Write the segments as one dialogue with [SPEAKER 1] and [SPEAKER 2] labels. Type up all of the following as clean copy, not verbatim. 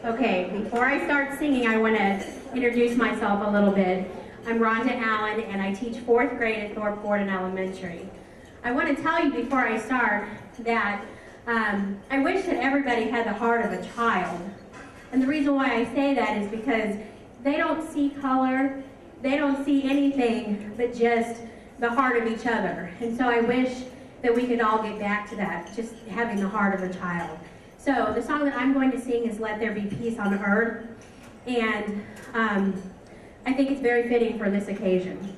[SPEAKER 1] Okay, before I start singing, I want to introduce myself a little bit. I'm Rhonda Allen, and I teach 4th grade at Thorpe Gordon Elementary. I want to tell you before I start that I wish that everybody had the heart of a child. And the reason why I say that is because they don't see color, they don't see anything but just the heart of each other. And so I wish that we could all get back to that, just having the heart of a child. So the song that I'm going to sing is Let There Be Peace on Earth, and I think it's very fitting for this occasion.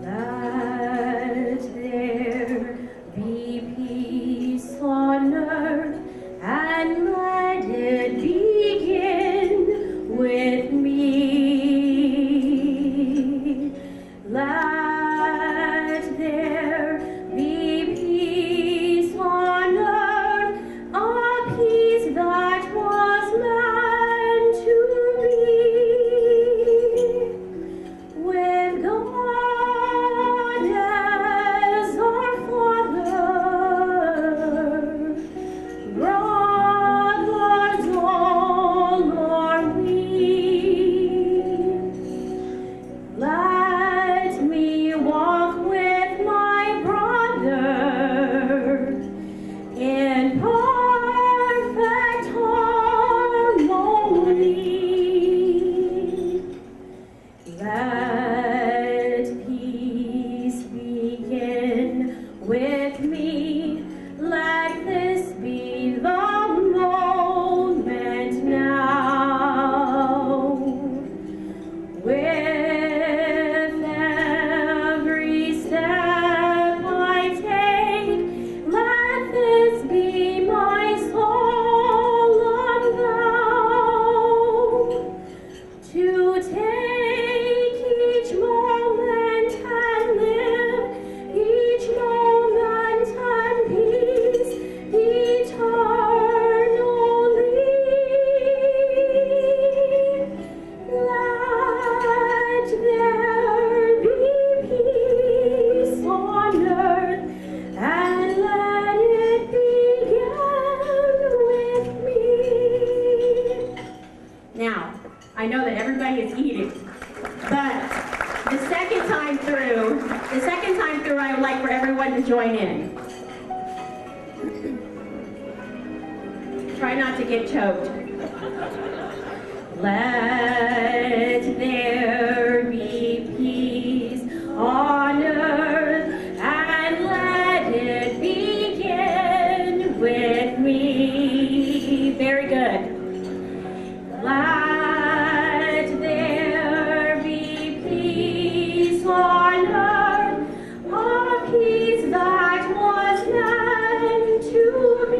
[SPEAKER 1] Let there be peace on earth, and let it begin with me. Let there be peace on earth, a peace that was meant to be. With God as our Father, brothers all are we. Let me walk with my brother in perfect harmony. Let peace begin with me. Let this be the moment now. With every step I take, let this be my solemn vow. To take each moment and live each moment and peace eternally. Let there be peace on earth, and let it begin with me. Now, I know that everybody is eating, but the second time through, I would like for everyone to join in. Try not to get choked. Let there be peace on earth, and let it begin with me. Very good. Let there be peace on earth, a peace that was meant to be.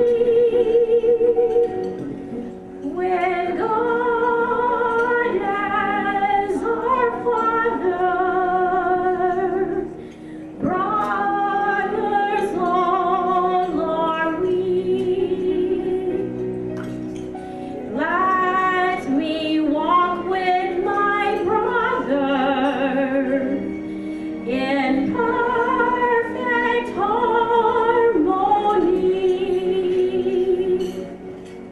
[SPEAKER 1] With God as our Father, brothers all are we. Let me walk with my brother in perfect harmony.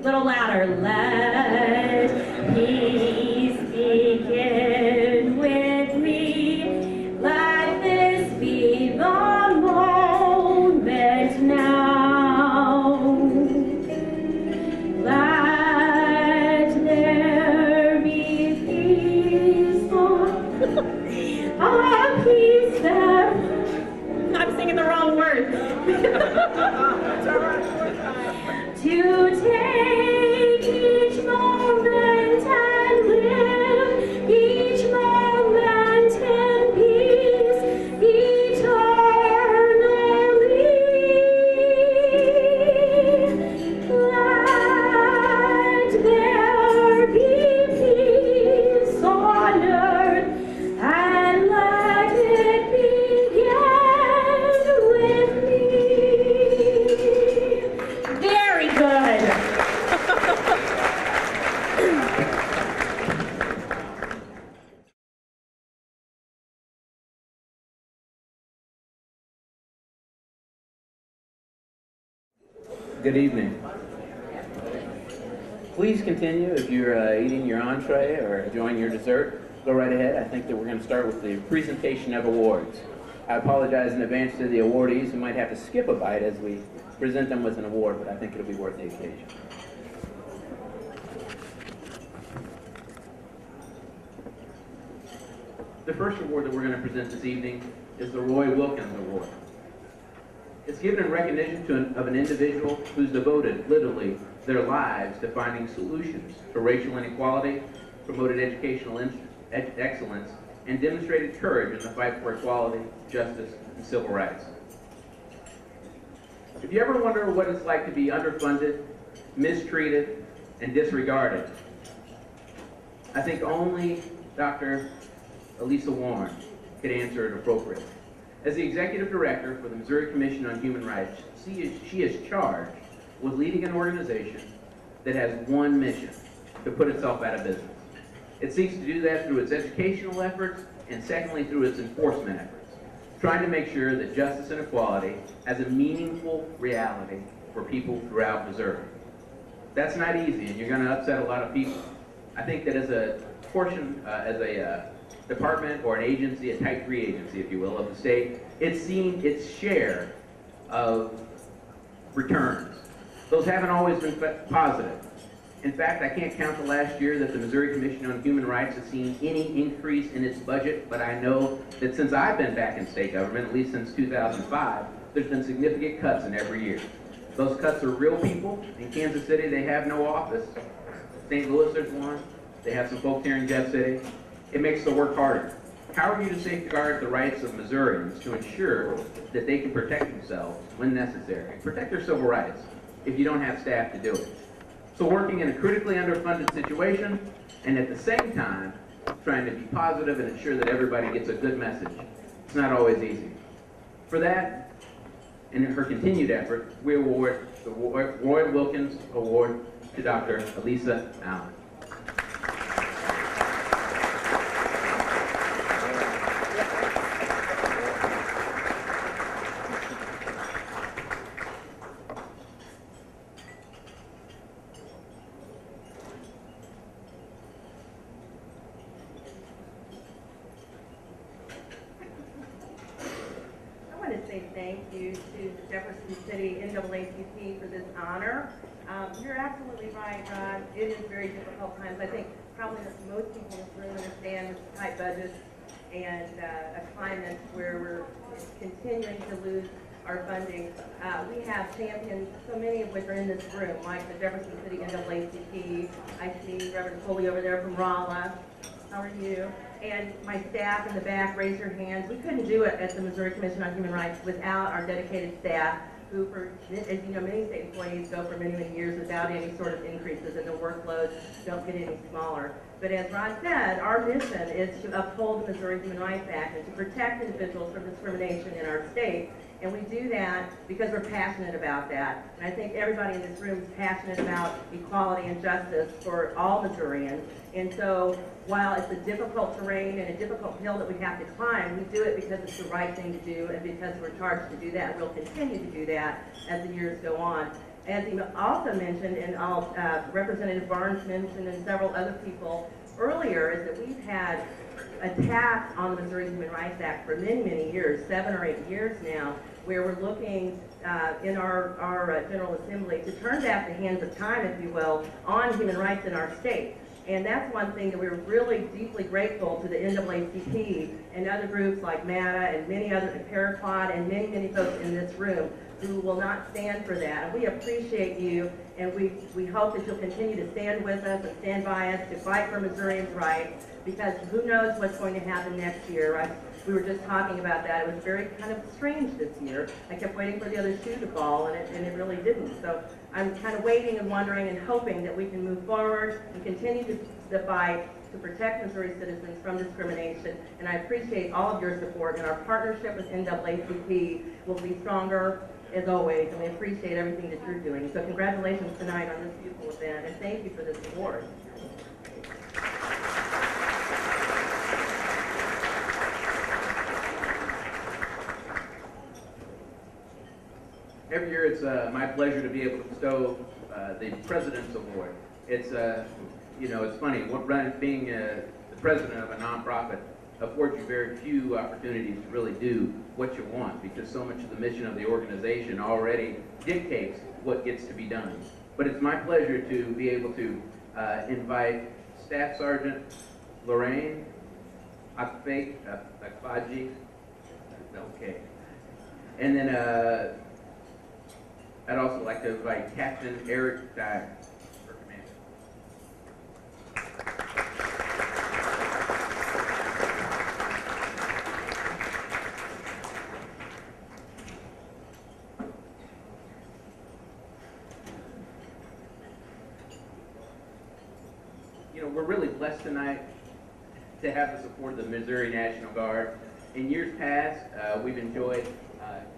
[SPEAKER 1] Little louder. Let peace begin with me. Let this be the moment now. Let there be peace on a peace that I'm singing the wrong word. To take each moment and live each moment in peace eternally. Let there be peace on earth, and let it begin with me. Very good.
[SPEAKER 2] Good evening. Please continue if you're eating your entree or enjoying your dessert. Go right ahead. I think that we're going to start with the presentation of awards. I apologize in advance to the awardees who might have to skip a bite as we present them with an award, but I think it'll be worth the occasion. The first award that we're going to present this evening is the Roy Wilkins Award. It's given in recognition of an individual who's devoted, literally, their lives to finding solutions to racial inequality, promoted educational excellence, and demonstrated courage in the fight for equality, justice, and civil rights. If you ever wonder what it's like to be underfunded, mistreated, and disregarded, I think only Dr. Elisa Warren could answer it appropriately. As the Executive Director for the Missouri Commission on Human Rights, she is charged with leading an organization that has one mission: to put itself out of business. It seeks to do that through its educational efforts and secondly through its enforcement efforts, trying to make sure that justice and equality has a meaningful reality for people throughout Missouri. That's not easy, and you're going to upset a lot of people. I think that as a portion, as a department or an agency, a Type 3 agency, if you will, of the state, it's seen its share of returns. Those haven't always been positive. In fact, I can't count the last year that the Missouri Commission on Human Rights has seen any increase in its budget, but I know that since I've been back in state government, at least since 2005, there's been significant cuts in every year. Those cuts are real people. In Kansas City, they have no office. St. Louis, there's one. They have some folks here in Jeff City. It makes the work harder. How are you to safeguard the rights of Missourians to ensure that they can protect themselves when necessary, protect their civil rights, if you don't have staff to do it? So working in a critically underfunded situation and at the same time trying to be positive and ensure that everybody gets a good message, it's not always easy. For that, and in her continued effort, we award the Roy Wilkins Award to Dr. Elisa Allen.
[SPEAKER 3] Thank you to the Jefferson City NAACP for this honor. You're absolutely right, Ron. It is very difficult times. I think probably most people in this room understand with tight budgets and a climate where we're continuing to lose our funding. We have champions, so many of which are in this room, like the Jefferson City NAACP. I see Reverend Foley over there from Rolla. How are you? And my staff in the back, raise your hands. We couldn't do it at the Missouri Commission on Human Rights without our dedicated staff, who, as you know, many state employees go for many, many years without any sort of increases, and the workloads don't get any smaller. But as Ron said, our mission is to uphold the Missouri Human Rights Act and to protect individuals from discrimination in our state. And we do that because we're passionate about that. And I think everybody in this room is passionate about equality and justice for all Missourians. And so while it's a difficult terrain and a difficult hill that we have to climb, we do it because it's the right thing to do and because we're charged to do that. And we'll continue to do that as the years go on. As he also mentioned, and Representative Barnes mentioned, and several other people earlier, is that we've had attacks on the Missouri Human Rights Act for many, many years, 7 or 8 years now, where we're looking in our General Assembly to turn back the hands of time, if you will, on human rights in our state. And that's one thing that we're really deeply grateful to the NAACP and other groups like MATA and many other, Paraquad, and many, many folks in this room who will not stand for that. And we appreciate you, and we hope that you'll continue to stand with us and stand by us to fight for Missourians' rights, because who knows what's going to happen next year, right? We were just talking about that. It was very kind of strange this year. I kept waiting for the other shoe to fall, and it really didn't. So I'm kind of waiting and wondering and hoping that we can move forward and continue the fight to protect Missouri citizens from discrimination. And I appreciate all of your support, and our partnership with NAACP will be stronger as always, and we appreciate everything that you're doing. So congratulations tonight on this beautiful event, and thank you for this award.
[SPEAKER 2] every year it's my pleasure to be able to bestow the President's Award. It's, it's funny, being the president of a nonprofit affords you very few opportunities to really do what you want, because so much of the mission of the organization already dictates what gets to be done. But it's my pleasure to be able to invite Staff Sergeant Lorraine Akfaji, okay. And then I'd also like to invite Captain Eric Dyer for command. We're really blessed tonight to have the support of the Missouri National Guard. In years past, we've enjoyed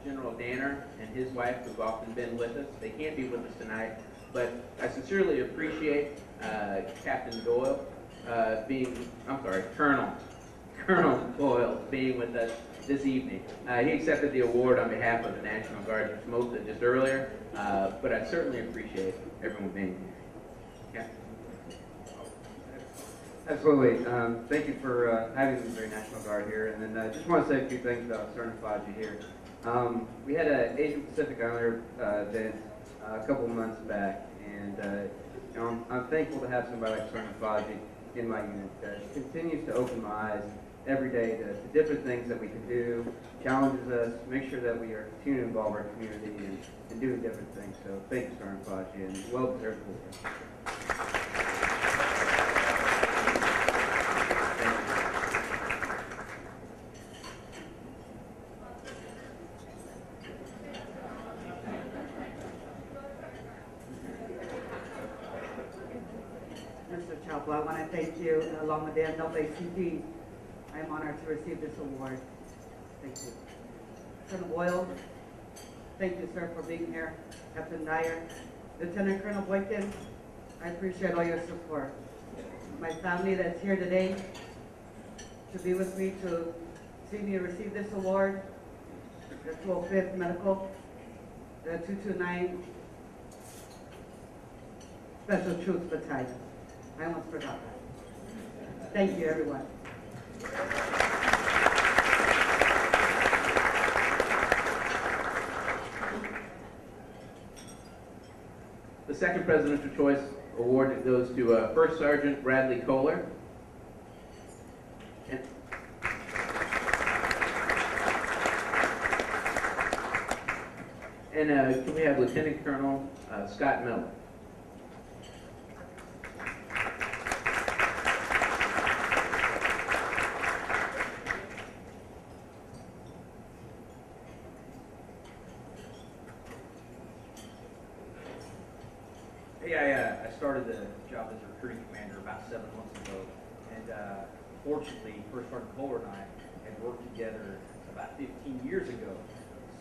[SPEAKER 2] General Danner and his wife, who've often been with us. They can't be with us tonight, but I sincerely appreciate Captain Doyle Colonel Doyle being with us this evening. He accepted the award on behalf of the National Guard, which most did just earlier, but I certainly appreciate everyone being here. Captain.
[SPEAKER 4] Absolutely. Thank you for having the Missouri National Guard here. And then I just want to say a few things about Sergeant Faji here. We had an Asian Pacific Islander event a couple of months back, and I'm thankful to have somebody like Sergeant Faji in my unit. He continues to open my eyes every day to different things that we can do, challenges us, make sure that we are continuing to involve our community and doing different things. So thank you, Sergeant Faji, and well-deserved award.
[SPEAKER 5] Mr. Chapel, I want to thank you, along with the NAACP. I am honored to receive this award. Thank you. Colonel Boyle, thank you, sir, for being here. Captain Dyer, Lieutenant Colonel Boykin, I appreciate all your support. My family that's here today to be with me to see me receive this award, the 205th Medical, the 229 Special Troops Battalion. I almost forgot that. Thank you, everyone.
[SPEAKER 2] The second Presidential Choice Award goes to First Sergeant Bradley Kohler. And can we have Lieutenant Colonel Scott Miller?
[SPEAKER 6] Hey, I started the job as a recruiting commander about 7 months ago, and fortunately, First Sergeant Kohler and I had worked together about 15 years ago.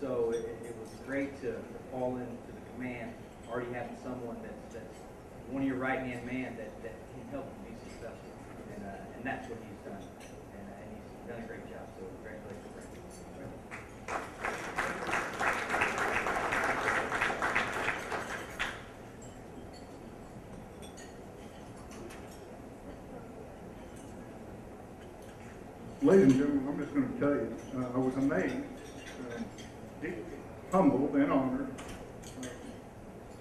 [SPEAKER 6] So it was great to fall into the command, already having someone that's one of your right-hand man that can help you be successful, and that's what he's done, and he's done a great job. So congratulations.
[SPEAKER 7] Ladies and gentlemen, I'm just going to tell you, I was amazed, humbled and honored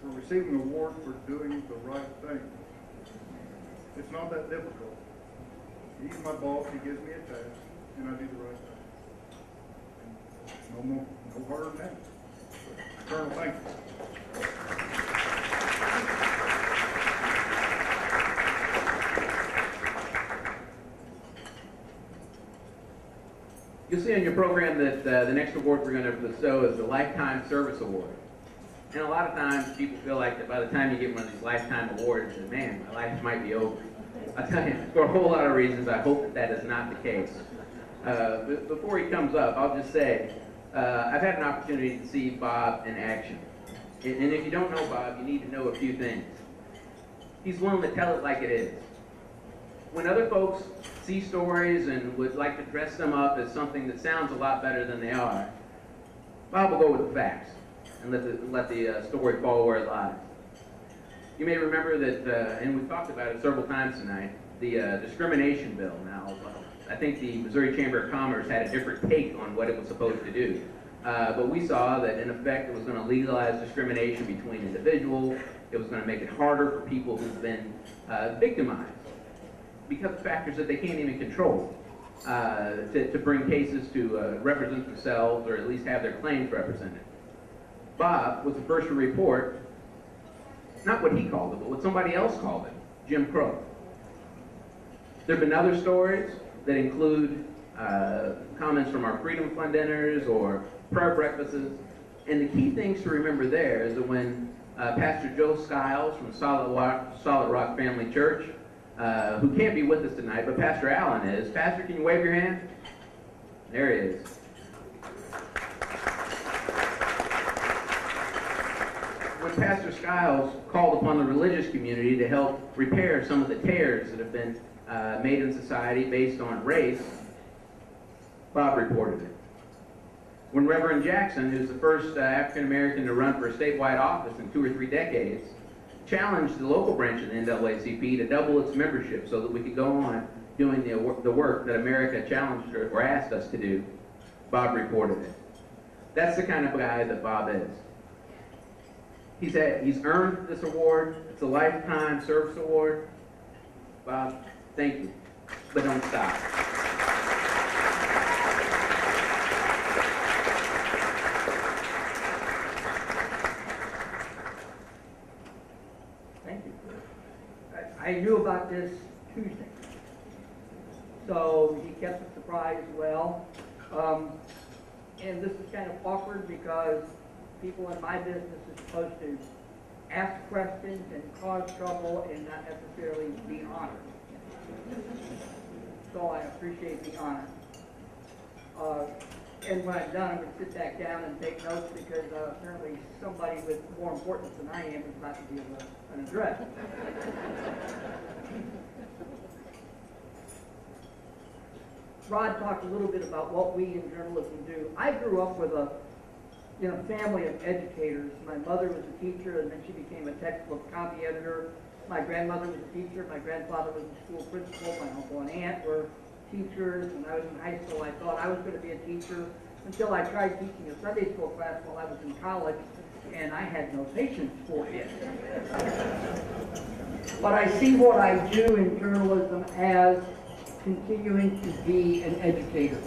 [SPEAKER 7] for receiving an award for doing the right thing. It's not that difficult. He's my boss, he gives me a task, and I do the right thing. No harder than that. Colonel, thank you.
[SPEAKER 2] You'll see on your program that the next award we're going to bestow is the Lifetime Service Award. And a lot of times people feel like that by the time you get one of these lifetime awards, that, man, my life might be over. I'll tell you, for a whole lot of reasons, I hope that is not the case. Before he comes up, I'll just say, I've had an opportunity to see Bob in action. And if you don't know Bob, you need to know a few things. He's willing to tell it like it is. When other folks see stories and would like to dress them up as something that sounds a lot better than they are, Bob will go with the facts. and let the story fall where it lies. You may remember that, and we've talked about it several times tonight, the discrimination bill. Now, I think the Missouri Chamber of Commerce had a different take on what it was supposed to do. But we saw that, in effect, it was going to legalize discrimination between individuals. It was going to make it harder for people who've been victimized because of factors that they can't even control to bring cases to represent themselves or at least have their claims represented. Bob was the first to report, not what he called it, but what somebody else called it, Jim Crow. There have been other stories that include comments from our Freedom Fund dinners or prayer breakfasts. And the key things to remember there is that when Pastor Joe Skiles from Solid Rock Family Church, who can't be with us tonight, but Pastor Allen is. Pastor, can you wave your hand? There he is. When Pastor Skiles called upon the religious community to help repair some of the tears that have been made in society based on race, Bob reported it. When Reverend Jackson, who's the first African American to run for a statewide office in 2 or 3 decades, challenged the local branch of the NAACP to double its membership so that we could go on doing the work that America challenged or asked us to do, Bob reported it. That's the kind of guy that Bob is. He's earned this award. It's a lifetime service award. Bob, thank you, but don't stop.
[SPEAKER 8] Thank you. I knew about this Tuesday, so he kept the surprise well. And this is kind of awkward because people in my business are supposed to ask questions and cause trouble and not necessarily be honored. So I appreciate the honor. And when I'm done, I'm going to sit back down and take notes because apparently somebody with more importance than I am is about to give an address. Rod talked a little bit about what we in journalism do. I grew up with a family of educators. My mother was a teacher, and then she became a textbook copy editor. My grandmother was a teacher. My grandfather was a school principal. My uncle and aunt were teachers. When I was in high school, I thought I was going to be a teacher until I tried teaching a Sunday school class while I was in college, and I had no patience for it. But I see what I do in journalism as continuing to be an educator,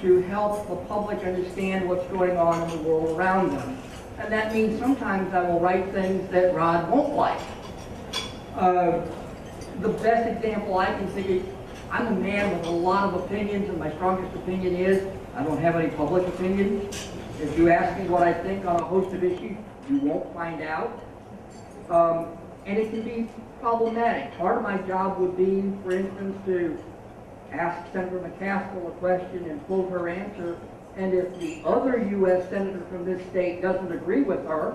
[SPEAKER 8] to help the public understand what's going on in the world around them. And that means sometimes I will write things that Rod won't like. The best example I can think of, I'm a man with a lot of opinions, and my strongest opinion is I don't have any public opinions. If you ask me what I think on a host of issues, you won't find out. And it can be problematic. Part of my job would be, for instance, to ask Senator McCaskill a question and quote her answer, and if the other U.S. senator from this state doesn't agree with her,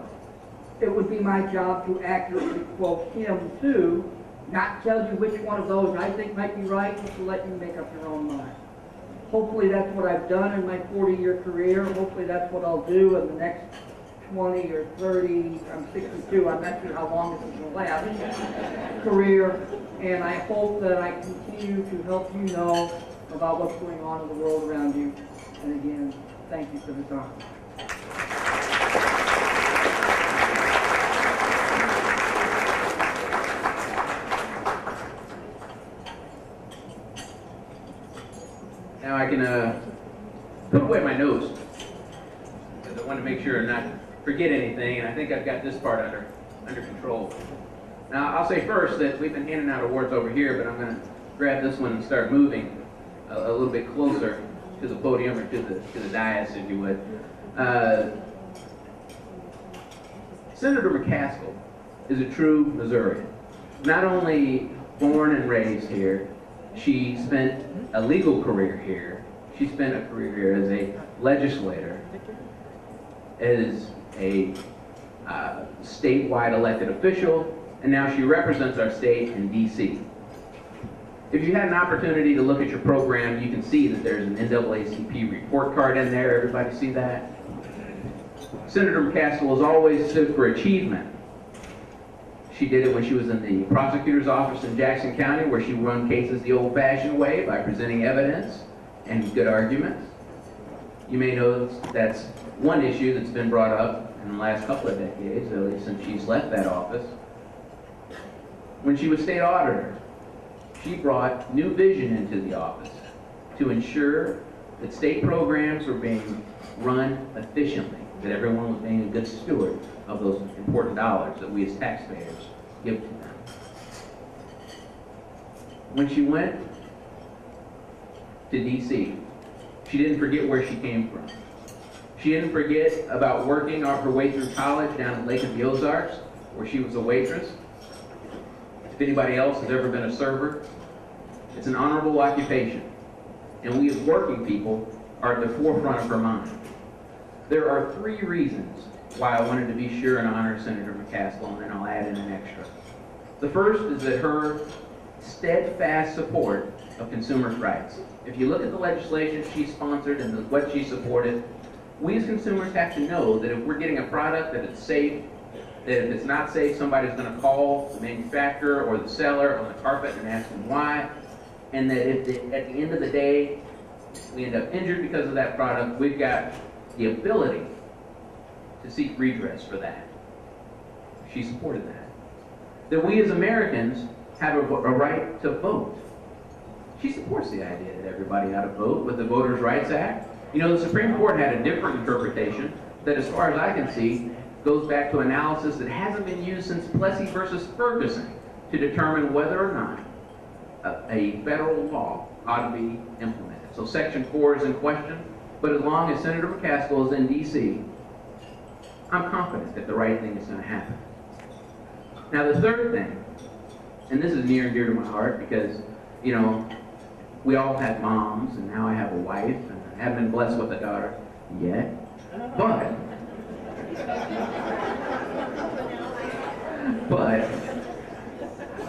[SPEAKER 8] it would be my job to accurately quote him too, not tell you which one of those I think might be right, but to let you make up your own mind. Hopefully that's what I've done in my 40-year career. Hopefully that's what I'll do in the next 20 or 30, I'm 62, I'm not sure how long this is going to last, career. And I hope that I continue to help you know about what's going on in the world around you. And again, thank you for this honor.
[SPEAKER 2] Now I can put away my notes because I want to make sure and not forget anything, and I think I've got this part under control. Now I'll say first that we've been handing out awards over here, but I'm going to grab this one and start moving a little bit closer to the podium or to the dais, if you would. Senator McCaskill is a true Missourian. Not only born and raised here, she spent a legal career here. She spent a career here as a legislator, as a statewide elected official, and now she represents our state in D.C. If you had an opportunity to look at your program, you can see that there's an NAACP report card in there. Everybody see that? Senator McCaskill has always stood for achievement. She did it when she was in the prosecutor's office in Jackson County, where she won cases the old-fashioned way by presenting evidence and good arguments. You may know that's one issue that's been brought up in the last couple of decades, at least since she's left that office. When she was state auditor, she brought new vision into the office to ensure that state programs were being run efficiently, that everyone was being a good steward of those important dollars that we as taxpayers give to them. When she went to D.C., she didn't forget where she came from. She didn't forget about working her way through college down at Lake of the Ozarks, where she was a waitress. If anybody else has ever been a server, it's an honorable occupation. And we as working people are at the forefront of her mind. There are 3 reasons why I wanted to be sure and honor Senator McCaskill, and then I'll add in an extra. The first is that her steadfast support of consumers' rights. If you look at the legislation she sponsored and what she supported, we as consumers have to know that if we're getting a product that it's safe, that if it's not safe, somebody's going to call the manufacturer or the seller on the carpet and ask them why, and that if at the end of the day we end up injured because of that product, we've got the ability to seek redress for that. She supported that. That we as Americans have a right to vote. She supports the idea that everybody ought to vote with the Voters' Rights Act. You know, the Supreme Court had a different interpretation that, as far as I can see, goes back to analysis that hasn't been used since Plessy versus Ferguson to determine whether or not a federal law ought to be implemented. So Section 4 is in question, but as long as Senator McCaskill is in D.C., I'm confident that the right thing is going to happen. Now, the third thing, and this is near and dear to my heart because, you know, we all have moms, and now I have a wife, and I haven't been blessed with a daughter yet, but,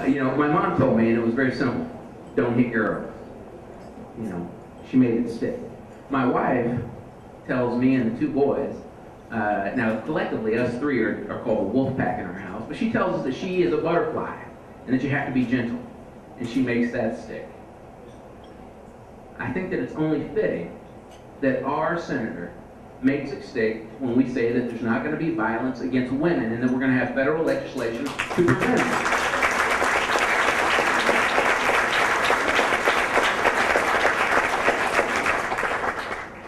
[SPEAKER 2] you know, my mom told me, and it was very simple, don't hit girls. You know, she made it stick. My wife tells me and the 2 boys, now collectively us 3 are called a wolf pack in our house, but she tells us that she is a butterfly and that you have to be gentle, and she makes that stick. I think that it's only fitting that our senator makes it stick when we say that there's not going to be violence against women and that we're going to have federal legislation to prevent it.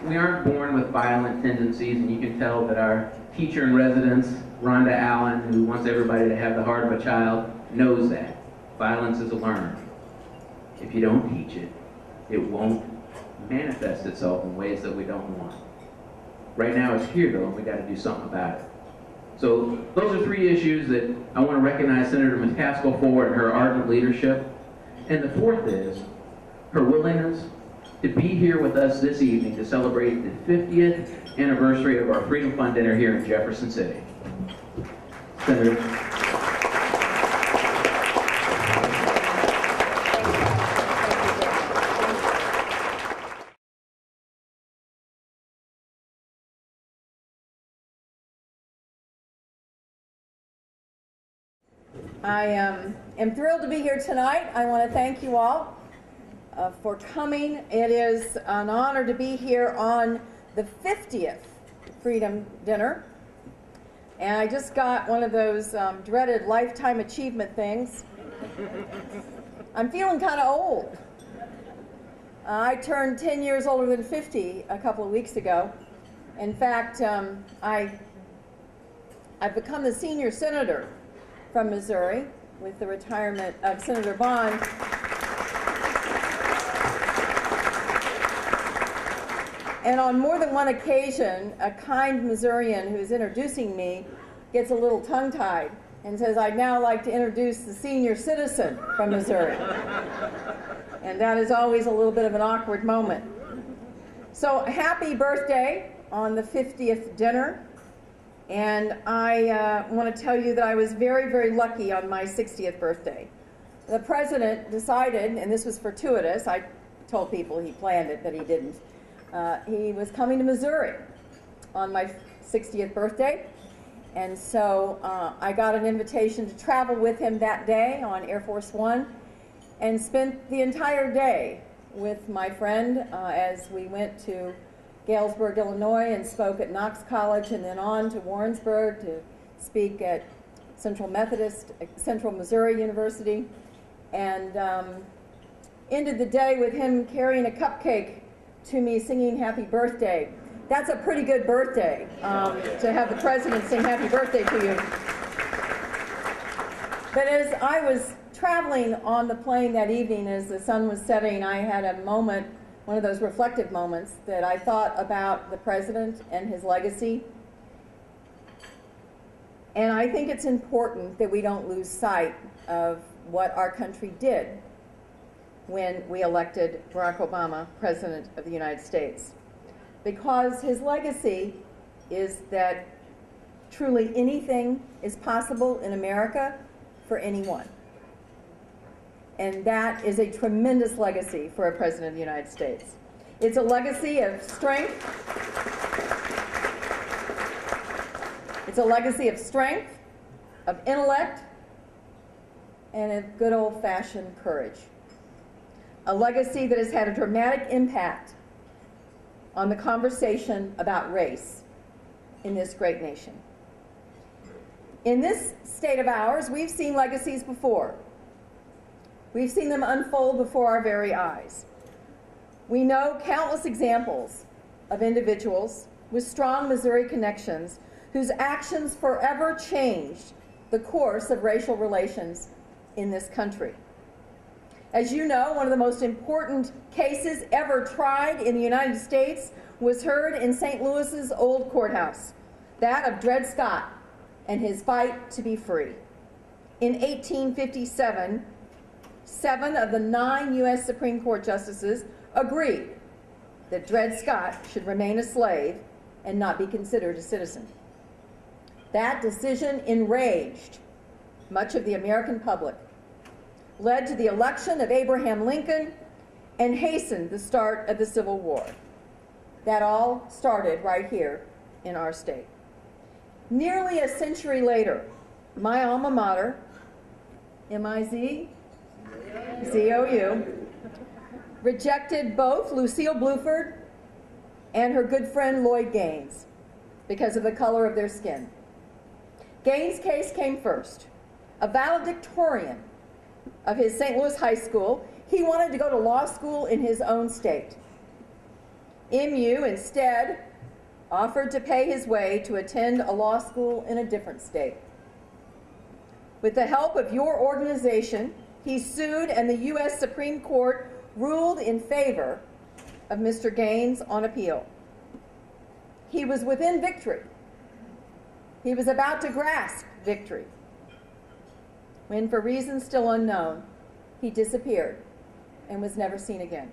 [SPEAKER 2] We aren't born with violent tendencies, and you can tell that our teacher in residence, Rhonda Allen, who wants everybody to have the heart of a child, knows that. Violence is learned. If you don't teach it, it won't manifest itself in ways that we don't want. Right now it's here though, and we got to do something about it. So those are 3 issues that I want to recognize Senator McCaskill for and her ardent leadership. And the 4th is her willingness to be here with us this evening to celebrate the 50th anniversary of our Freedom Fund dinner here in Jefferson City. Senator.
[SPEAKER 9] I am thrilled to be here tonight. I want to thank you all for coming. It is an honor to be here on the 50th Freedom Dinner. And I just got one of those dreaded lifetime achievement things. I'm feeling kind of old. I turned 10 years older than 50 a couple of weeks ago. In fact, I've become the senior senator from Missouri with the retirement of Senator Bond. And on more than one occasion, a kind Missourian who's introducing me gets a little tongue-tied and says, I'd now like to introduce the senior citizen from Missouri. And that is always a little bit of an awkward moment. So happy birthday on the 50th dinner. And I want to tell you that I was very, very lucky on my 60th birthday. The president decided, and this was fortuitous, I told people he planned it, but he didn't. He was coming to Missouri on my 60th birthday. And so I got an invitation to travel with him that day on Air Force One and spent the entire day with my friend as we went to Galesburg, Illinois, and spoke at Knox College, and then on to Warrensburg to speak at Central Missouri University, and ended the day with him carrying a cupcake to me singing happy birthday. That's a pretty good birthday, to have the president sing happy birthday to you. But as I was traveling on the plane that evening, as the sun was setting, I had a moment, one of those reflective moments, that I thought about the president and his legacy. And I think it's important that we don't lose sight of what our country did when we elected Barack Obama President of the United States. Because his legacy is that truly anything is possible in America for anyone. And that is a tremendous legacy for a President of the United States. It's a legacy of strength. It's a legacy of strength, of intellect, and of good old-fashioned courage. A legacy that has had a dramatic impact on the conversation about race in this great nation. In this state of ours, we've seen legacies before. We've seen them unfold before our very eyes. We know countless examples of individuals with strong Missouri connections whose actions forever changed the course of racial relations in this country. As you know, one of the most important cases ever tried in the United States was heard in St. Louis's old courthouse, that of Dred Scott and his fight to be free. In 1857, 7 of the 9 U.S. Supreme Court justices agreed that Dred Scott should remain a slave and not be considered a citizen. That decision enraged much of the American public, led to the election of Abraham Lincoln, and hastened the start of the Civil War. That all started right here in our state. Nearly a century later, my alma mater, M-I-Z-Z-O-U, rejected both Lucille Bluford and her good friend Lloyd Gaines because of the color of their skin. Gaines' case came first. A valedictorian of his St. Louis high school, he wanted to go to law school in his own state. MU instead offered to pay his way to attend a law school in a different state. With the help of your organization, he sued, and the U.S. Supreme Court ruled in favor of Mr. Gaines on appeal. He was within victory. He was about to grasp victory when, for reasons still unknown, he disappeared and was never seen again.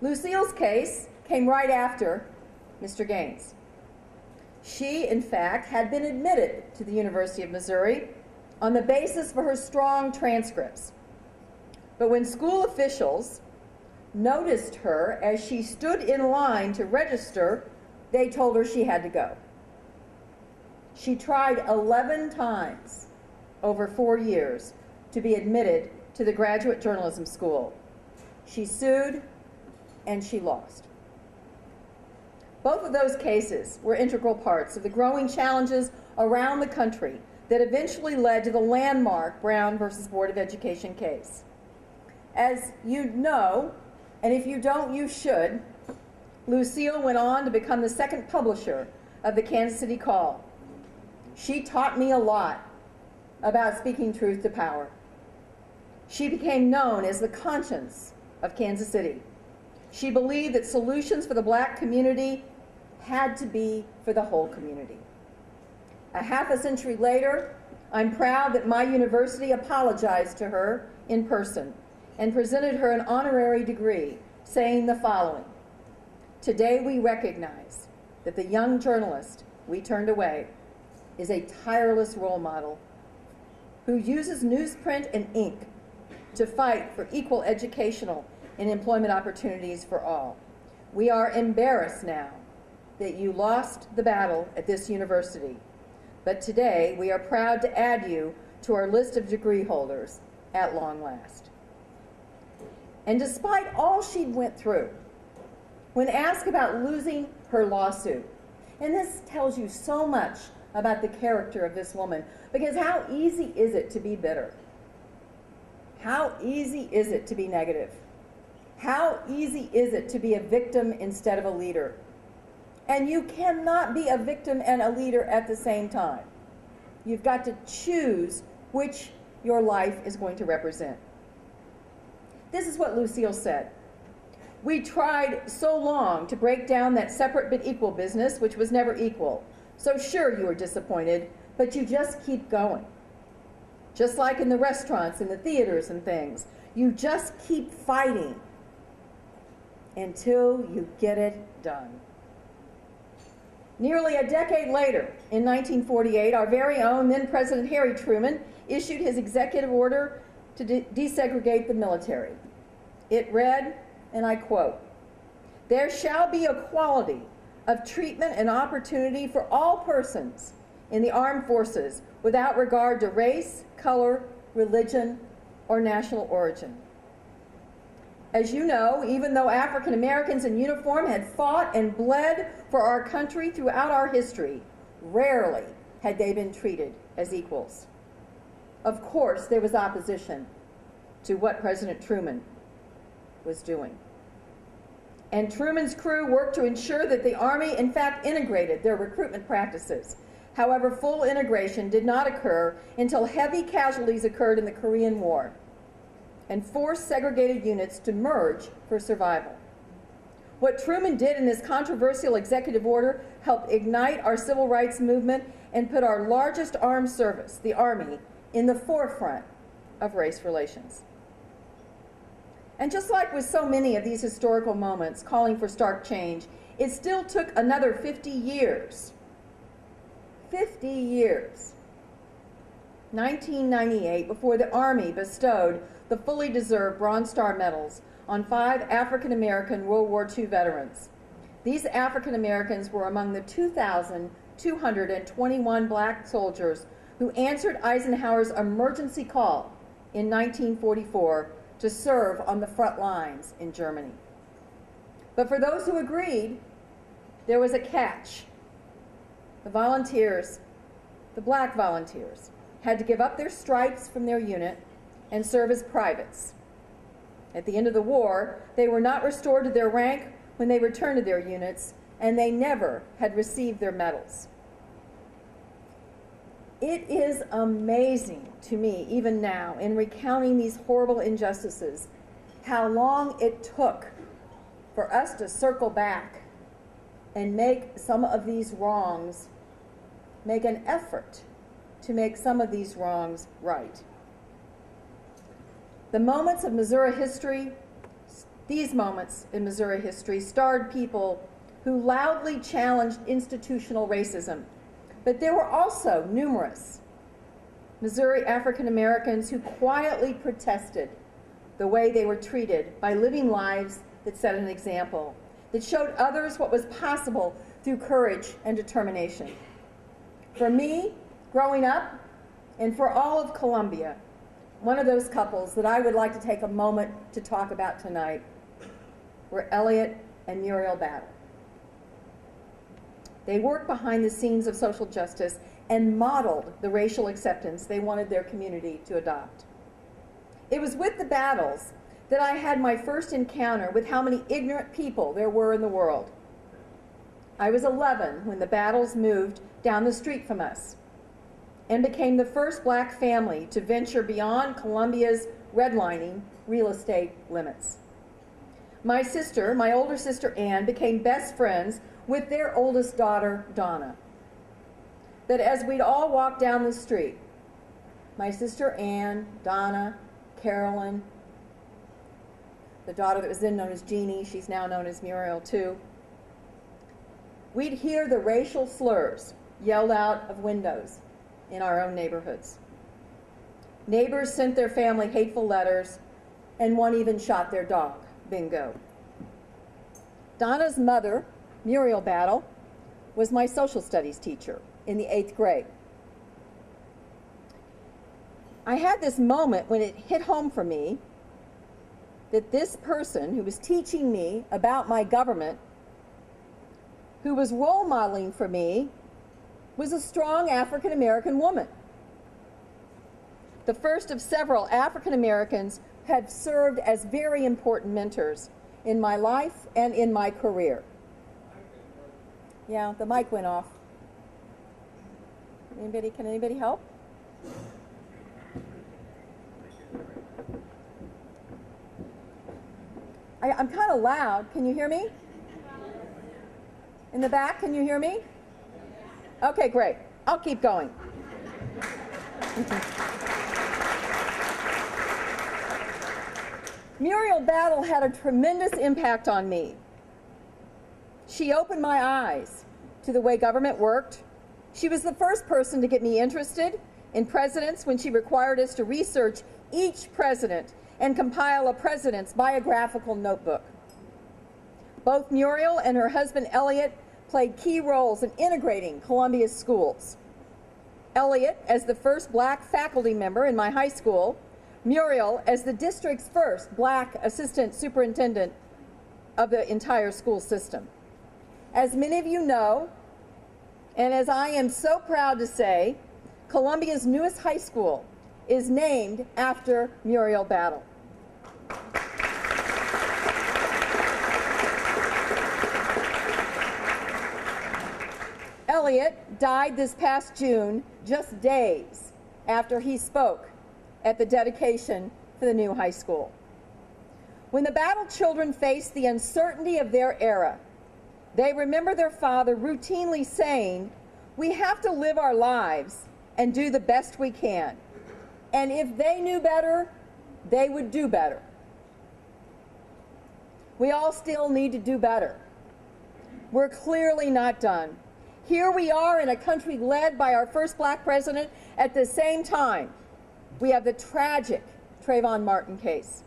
[SPEAKER 9] Lucille's case came right after Mr. Gaines. She, in fact, had been admitted to the University of Missouri on the basis for her strong transcripts. But when school officials noticed her as she stood in line to register, they told her she had to go. She tried 11 times over 4 years to be admitted to the graduate journalism school. She sued and she lost. Both of those cases were integral parts of the growing challenges around the country that eventually led to the landmark Brown versus Board of Education case. As you know, and if you don't, you should, Lucille went on to become the second publisher of the Kansas City Call. She taught me a lot about speaking truth to power. She became known as the conscience of Kansas City. She believed that solutions for the black community had to be for the whole community. A half a century later, I'm proud that my university apologized to her in person and presented her an honorary degree, saying the following: "Today we recognize that the young journalist we turned away is a tireless role model who uses newsprint and ink to fight for equal educational and employment opportunities for all. We are embarrassed now that you lost the battle at this university, but today we are proud to add you to our list of degree holders at long last. And despite all she went through, when asked about losing her lawsuit, and this tells you so much about the character of this woman, because how easy is it to be bitter? How easy is it to be negative? How easy is it to be a victim instead of a leader? And you cannot be a victim and a leader at the same time. You've got to choose which your life is going to represent. This is what Lucille said. We tried so long to break down that separate but equal business, which was never equal. So sure, you were disappointed, but you just keep going. Just like in the restaurants and the theaters and things, you just keep fighting until you get it done. Nearly a decade later, in 1948, our very own then President Harry Truman issued his executive order to desegregate the military. It read, and I quote, "There shall be equality of treatment and opportunity for all persons in the armed forces without regard to race, color, religion, or national origin." As you know, even though African Americans in uniform had fought and bled for our country throughout our history, rarely had they been treated as equals. Of course, there was opposition to what President Truman was doing. And Truman's crew worked to ensure that the Army, in fact, integrated their recruitment practices. However, full integration did not occur until heavy casualties occurred in the Korean War and forced segregated units to merge for survival. What Truman did in this controversial executive order helped ignite our civil rights movement and put our largest armed service, the Army, in the forefront of race relations. And just like with so many of these historical moments calling for stark change, it still took another 50 years. 50 years. 1998, before the Army bestowed the fully deserved Bronze Star medals on 5 African American World War II veterans. These African Americans were among the 2,221 black soldiers who answered Eisenhower's emergency call in 1944 to serve on the front lines in Germany. But for those who agreed, there was a catch. The volunteers, the black volunteers, had to give up their stripes from their unit and serve as privates. At the end of the war, they were not restored to their rank when they returned to their units, and they never had received their medals. It is amazing to me, even now, in recounting these horrible injustices, how long it took for us to circle back and make some of these wrongs, make an effort to make some of these wrongs right. The moments of Missouri history, these moments in Missouri history starred people who loudly challenged institutional racism. But there were also numerous Missouri African Americans who quietly protested the way they were treated by living lives that set an example, that showed others what was possible through courage and determination. For me, growing up, and for all of Columbia, one of those couples that I would like to take a moment to talk about tonight were Elliot and Muriel Battle. They worked behind the scenes of social justice and modeled the racial acceptance they wanted their community to adopt. It was with the Battles that I had my first encounter with how many ignorant people there were in the world. I was 11 when the Battles moved down the street from us and became the first black family to venture beyond Columbia's redlining real estate limits. My sister, my older sister Ann, became best friends with their oldest daughter, Donna. That as we'd all walk down the street, my sister Ann, Donna, Carolyn, the daughter that was then known as Jeannie, she's now known as Muriel too, we'd hear the racial slurs yelled out of windows in our own neighborhoods. Neighbors sent their family hateful letters, and one even shot their dog, Bingo. Donna's mother, Muriel Battle, was my social studies teacher in the 8th grade. I had this moment when it hit home for me that this person who was teaching me about my government, who was role modeling for me, was a strong African American woman. The first of several African Americans who had served as very important mentors in my life and in my career. Yeah, the mic went off. Can anybody help? I'm kind of loud. Can you hear me? In the back, can you hear me? Okay, great. I'll keep going. Muriel Battle had a tremendous impact on me. She opened my eyes to the way government worked. She was the first person to get me interested in presidents when she required us to research each president and compile a president's biographical notebook. Both Muriel and her husband Elliot played key roles in integrating Columbia's schools. Elliot as the first black faculty member in my high school, Muriel as the district's first black assistant superintendent of the entire school system. As many of you know, and as I am so proud to say, Columbia's newest high school is named after Muriel Battle. Elliot died this past June, just days after he spoke at the dedication for the new high school. When the Battle children faced the uncertainty of their era, they remember their father routinely saying, "We have to live our lives and do the best we can. And if they knew better, they would do better." We all still need to do better. We're clearly not done. Here we are in a country led by our first black president. At the same time, we have the tragic Trayvon Martin case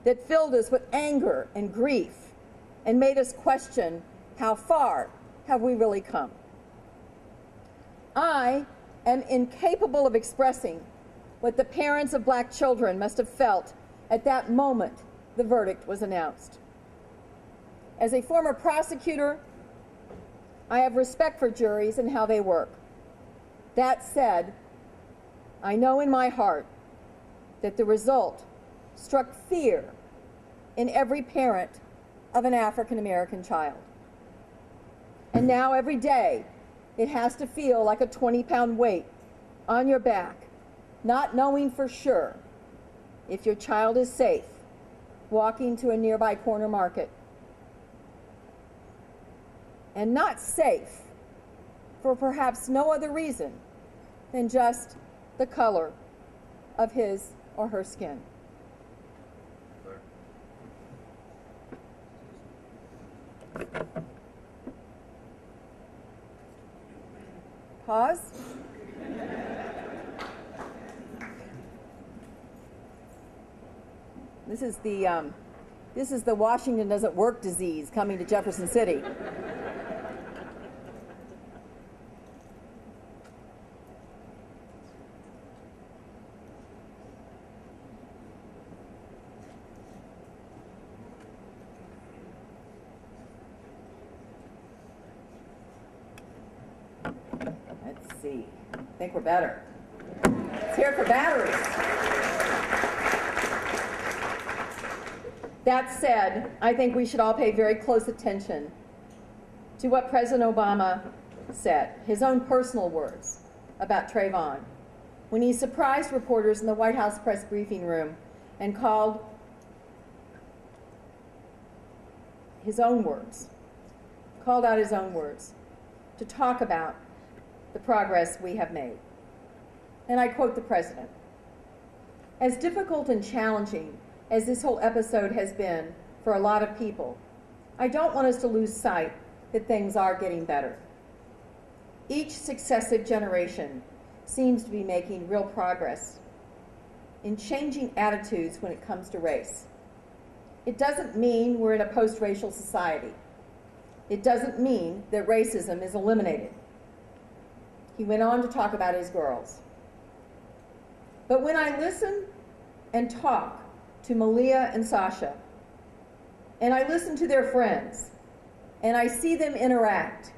[SPEAKER 9] that filled us with anger and grief and made us question how far have we really come. I am incapable of expressing what the parents of black children must have felt at that moment the verdict was announced. As a former prosecutor, I have respect for juries and how they work. That said, I know in my heart that the result struck fear in every parent of an African American child. And now every day, it has to feel like a 20-pound weight on your back, not knowing for sure if your child is safe walking to a nearby corner market. And not safe for perhaps no other reason than just the color of his or her skin. Pause. This is the Washington doesn't work disease coming to Jefferson City. Let's see. I think we're better. Let's hear it for batteries. That said, I think we should all pay very close attention to what President Obama said, his own personal words about Trayvon, when he surprised reporters in the White House press briefing room and called out his own words to talk about the progress we have made. And I quote the president, "As difficult and challenging as this whole episode has been for a lot of people, I don't want us to lose sight that things are getting better. Each successive generation seems to be making real progress in changing attitudes when it comes to race. It doesn't mean we're in a post-racial society. it doesn't mean that racism is eliminated. He went on to talk about his girls. But when I listen and talk to Malia and Sasha, and I listen to their friends, and I see them interact,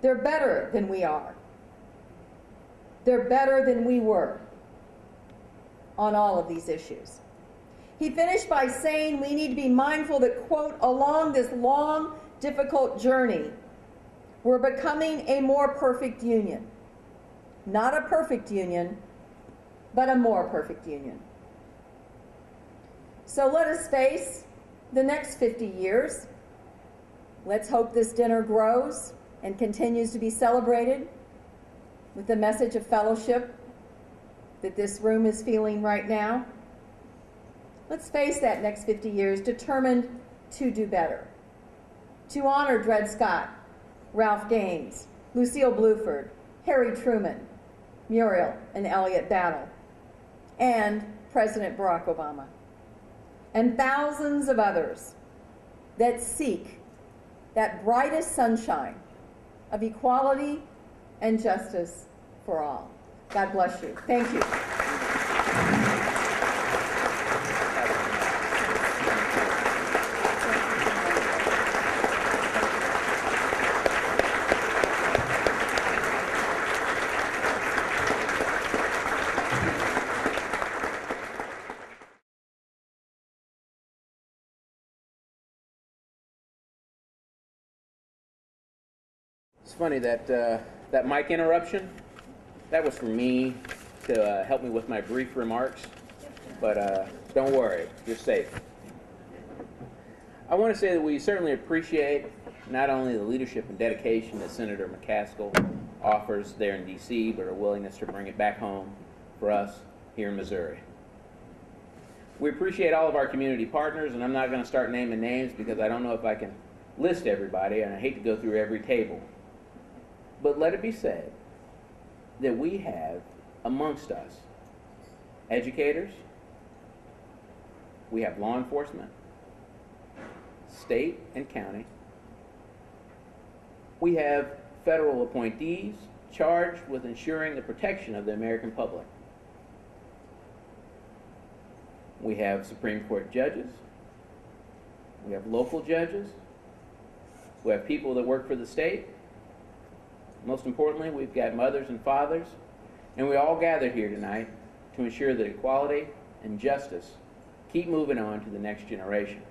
[SPEAKER 9] they're better than we are. They're better than we were on all of these issues. He finished by saying we need to be mindful that, quote, along this long, difficult journey, we're becoming a more perfect union. Not a perfect union, but a more perfect union. So let us face the next 50 years. Let's hope this dinner grows and continues to be celebrated with the message of fellowship that this room is feeling right now. Let's face that next 50 years determined to do better, to honor Dred Scott, Ralph Gaines, Lucille Bluford, Harry Truman, Muriel and Elliott Battle, and President Barack Obama, and thousands of others that seek that brightest sunshine of equality and justice for all. God bless you. Thank you.
[SPEAKER 2] It's funny that that mic interruption, that was for me to help me with my brief remarks, but don't worry, you're safe. I want to say that we certainly appreciate not only the leadership and dedication that Senator McCaskill offers there in D.C., but her willingness to bring it back home for us here in Missouri. We appreciate all of our community partners, and I'm not going to start naming names because I don't know if I can list everybody, and I hate to go through every table. But let it be said that we have amongst us educators, we have law enforcement, state and county, we have federal appointees charged with ensuring the protection of the American public. We have Supreme Court judges, we have local judges, we have people that work for the state. Most importantly, we've got mothers and fathers, and we all gathered here tonight to ensure that equality and justice keep moving on to the next generation.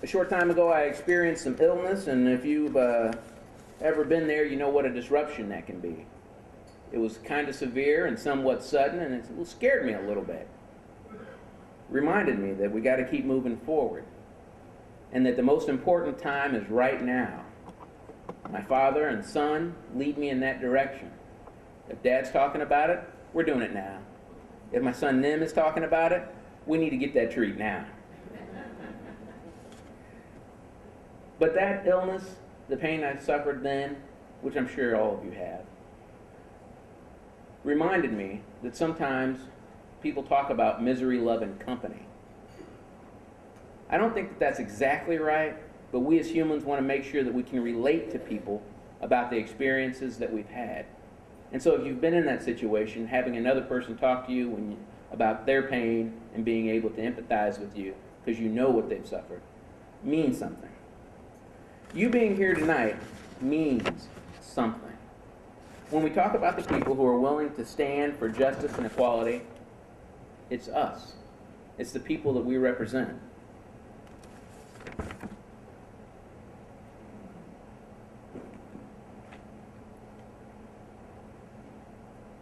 [SPEAKER 2] A short time ago, I experienced some illness, and if you've ever been there, you know what a disruption that can be. It was kind of severe and somewhat sudden, and it scared me a little bit. Reminded me that we got to keep moving forward, and that the most important time is right now. My father and son lead me in that direction. If Dad's talking about it, we're doing it now. If my son Nim is talking about it, we need to get that treat now. But that illness, the pain I suffered then, which I'm sure all of you have, reminded me that sometimes people talk about misery-loving company. I don't think that that's exactly right, but we as humans want to make sure that we can relate to people about the experiences that we've had. And so if you've been in that situation, having another person talk to you about their pain and being able to empathize with you because you know what they've suffered means something. You being here tonight means something. When we talk about the people who are willing to stand for justice and equality, it's us. It's the people that we represent.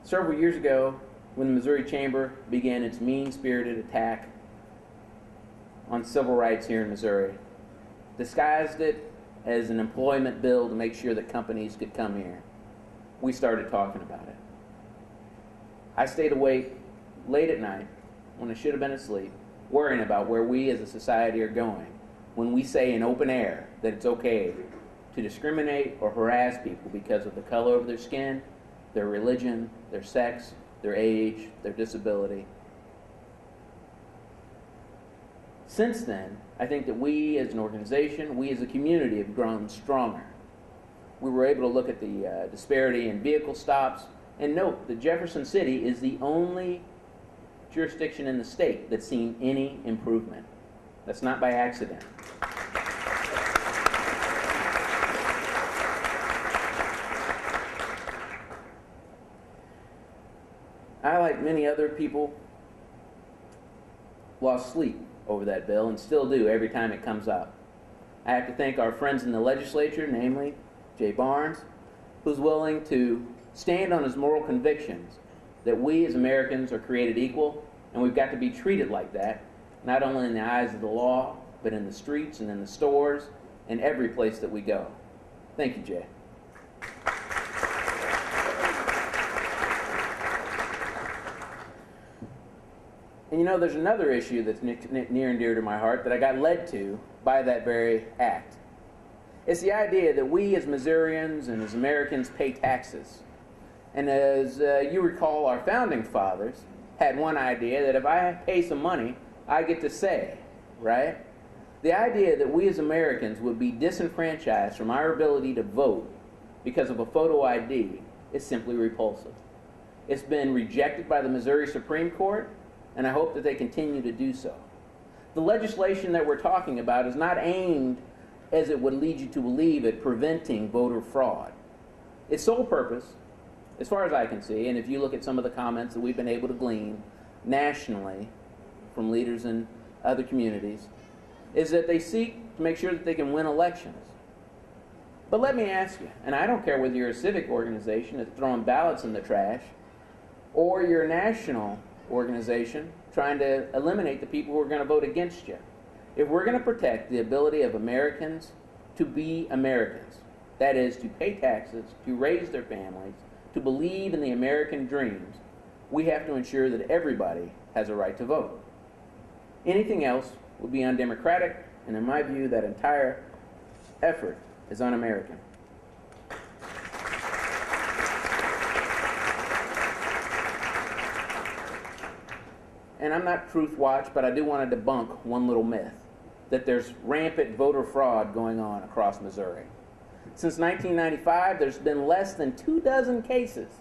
[SPEAKER 2] Several years ago, when the Missouri Chamber began its mean-spirited attack on civil rights here in Missouri, disguised it as an employment bill to make sure that companies could come here, we started talking about it. I stayed awake late at night when I should have been asleep, worrying about where we as a society are going when we say in open air that it's okay to discriminate or harass people because of the color of their skin, their religion, their sex, their age, their disability. Since then, I think that we as an organization, we as a community have grown stronger. We were able to look at the disparity in vehicle stops and note that Jefferson City is the only jurisdiction in the state that's seen any improvement. That's not by accident. I, like many other people, lost sleep over that bill and still do every time it comes up. I have to thank our friends in the legislature, namely Jay Barnes, who's willing to stand on his moral convictions that we as Americans are created equal and we've got to be treated like that, not only in the eyes of the law, but in the streets and in the stores and every place that we go. Thank you, Jay. And you know, there's another issue that's near and dear to my heart that I got led to by that very act. It's the idea that we as Missourians and as Americans pay taxes. And as you recall, our founding fathers had one idea that if I pay some money, I get to say, right? The idea that we as Americans would be disenfranchised from our ability to vote because of a photo ID is simply repulsive. It's been rejected by the Missouri Supreme Court, and I hope that they continue to do so. The legislation that we're talking about is not aimed, as it would lead you to believe, at preventing voter fraud. Its sole purpose, as far as I can see, and if you look at some of the comments that we've been able to glean nationally from leaders in other communities, is that they seek to make sure that they can win elections. But let me ask you, and I don't care whether you're a civic organization that's throwing ballots in the trash, or you're a national organization trying to eliminate the people who are going to vote against you. If we're going to protect the ability of Americans to be Americans, that is, to pay taxes, to raise their families, to believe in the American dreams, we have to ensure that everybody has a right to vote. Anything else would be undemocratic, and in my view, that entire effort is un-American. And I'm not Truth Watch, but I do want to debunk one little myth, that there's rampant voter fraud going on across Missouri. Since 1995, there's been less than 24 cases.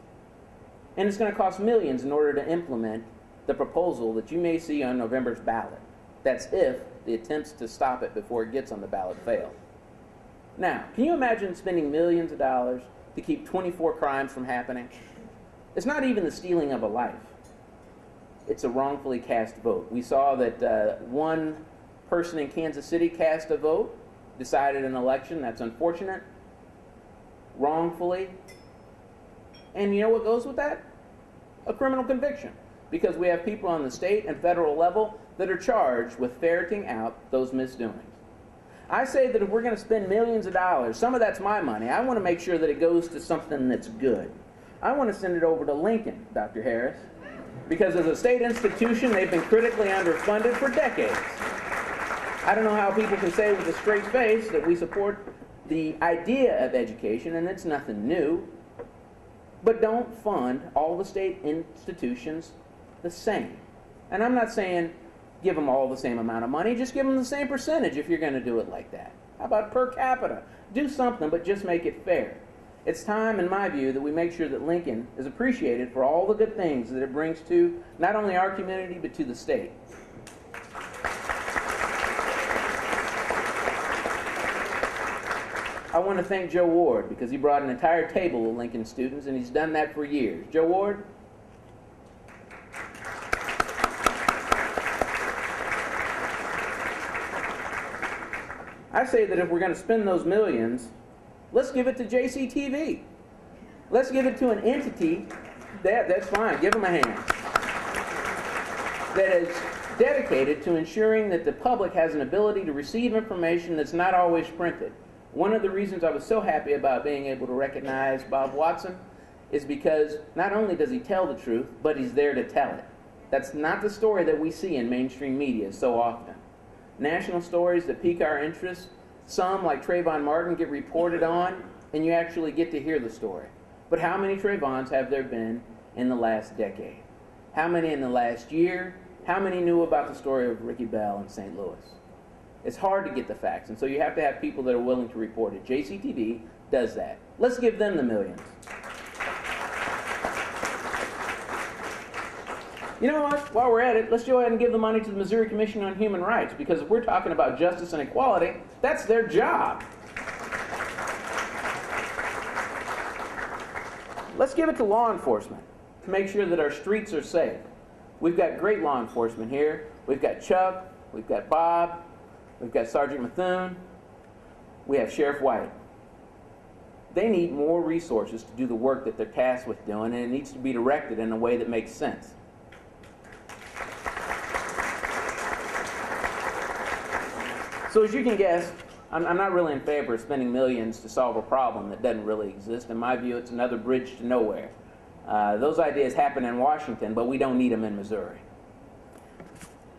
[SPEAKER 2] And it's going to cost millions in order to implement the proposal that you may see on November's ballot. That's if the attempts to stop it before it gets on the ballot fail. Now, can you imagine spending millions of dollars to keep 24 crimes from happening? It's not even the stealing of a life. It's a wrongfully cast vote. We saw that one person in Kansas City cast a vote, decided an election. That's unfortunate. Wrongfully. And you know what goes with that? A criminal conviction. Because we have people on the state and federal level that are charged with ferreting out those misdoings. I say that if we're going to spend millions of dollars, some of that's my money, I want to make sure that it goes to something that's good. I want to send it over to Lincoln, Dr. Harris, because as a state institution, they've been critically underfunded for decades. I don't know how people can say with a straight face that we support the idea of education, and it's nothing new, but don't fund all the state institutions the same. And I'm not saying give them all the same amount of money, just give them the same percentage if you're going to do it like that. How about per capita? Do something, but just make it fair. It's time, in my view, that we make sure that Lincoln is appreciated for all the good things that it brings to not only our community, but to the state. I want to thank Joe Ward because he brought an entire table of Lincoln students, and he's done that for years. Joe Ward? I say that if we're going to spend those millions, let's give it to JCTV. Let's give it to an entity that's fine, give them a hand, that is dedicated to ensuring that the public has an ability to receive information that's not always printed. One of the reasons I was so happy about being able to recognize Bob Watson is because not only does he tell the truth, but he's there to tell it. That's not the story that we see in mainstream media so often. National stories that pique our interest, some, like Trayvon Martin, get reported on, and you actually get to hear the story. But how many Trayvons have there been in the last decade? How many in the last year? How many knew about the story of Ricky Bell in St. Louis? It's hard to get the facts, and so you have to have people that are willing to report it. JCTV does that. Let's give them the millions. You know what? While we're at it, let's go ahead and give the money to the Missouri Commission on Human Rights, because if we're talking about justice and equality, that's their job. Let's give it to law enforcement to make sure that our streets are safe. We've got great law enforcement here. We've got Chuck, we've got Bob, we've got Sergeant Methune, we have Sheriff White. They need more resources to do the work that they're tasked with doing, and it needs to be directed in a way that makes sense. So as you can guess, I'm not really in favor of spending millions to solve a problem that doesn't really exist. In my view, it's another bridge to nowhere. Those ideas happen in Washington, but we don't need them in Missouri.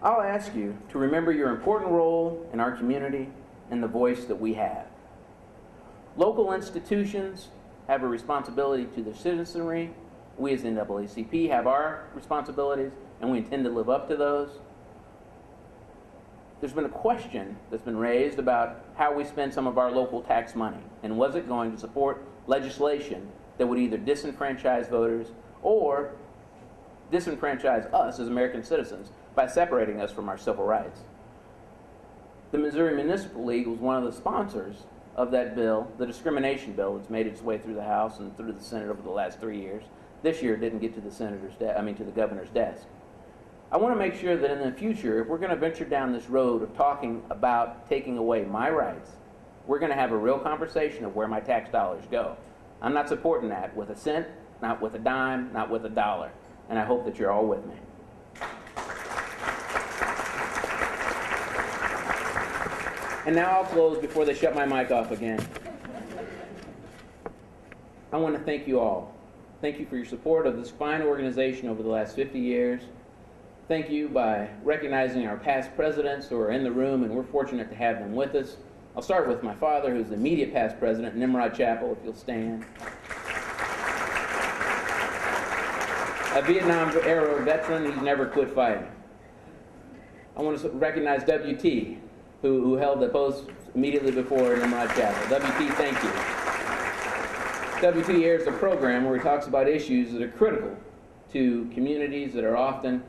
[SPEAKER 2] I'll ask you to remember your important role in our community and the voice that we have. Local institutions have a responsibility to their citizenry. We as NAACP have our responsibilities, and we intend to live up to those. There's been a question that's been raised about how we spend some of our local tax money, and was it going to support legislation that would either disenfranchise voters or disenfranchise us as American citizens by separating us from our civil rights. The Missouri Municipal League was one of the sponsors of that bill, the discrimination bill that's made its way through the House and through the Senate over the last 3 years. This year it didn't get to the to the governor's desk. I want to make sure that in the future, if we're going to venture down this road of talking about taking away my rights, we're going to have a real conversation of where my tax dollars go. I'm not supporting that with a cent, not with a dime, not with a dollar. And I hope that you're all with me. And now I'll close before they shut my mic off again. I want to thank you all. Thank you for your support of this fine organization over the last 50 years. Thank you by recognizing our past presidents who are in the room, and we're fortunate to have them with us. I'll start with my father, who's the immediate past president, Nimrod Chapel, if you'll stand. A Vietnam-era veteran, he's never quit fighting. I want to recognize W.T., who held the post immediately before Nimrod Chapel. W.T., thank you. W.T. airs a program where he talks about issues that are critical to communities that are often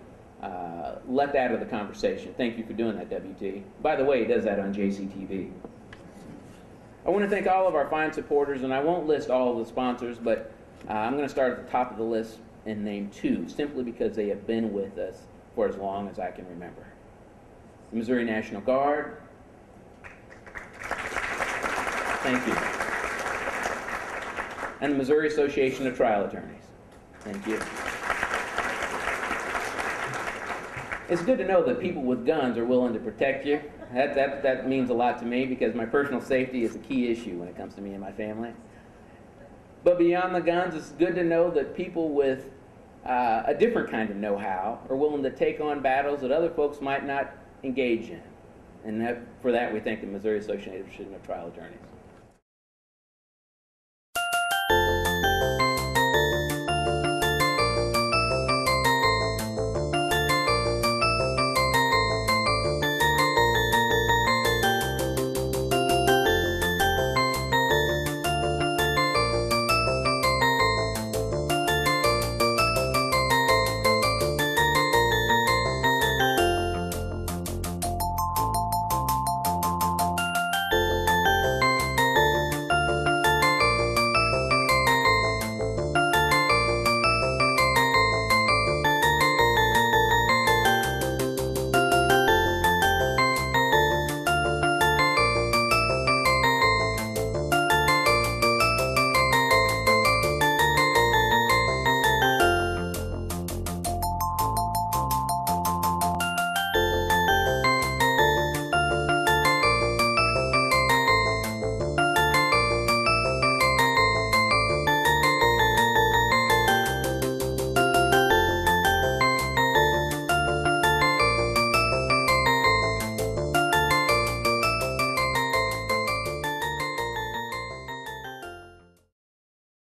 [SPEAKER 2] left out of the conversation. Thank you for doing that, W.T. By the way, he does that on JCTV. I want to thank all of our fine supporters, and I won't list all of the sponsors, but I'm going to start at the top of the list and name two, simply because they have been with us for as long as I can remember. The Missouri National Guard. Thank you. And the Missouri Association of Trial Attorneys. Thank you. It's good to know that people with guns are willing to protect you. That means a lot to me, because my personal safety is a key issue when it comes to me and my family. But beyond the guns, it's good to know that people with a different kind of know-how are willing to take on battles that other folks might not engage in. And for that, we thank the Missouri Association of Trial Attorneys.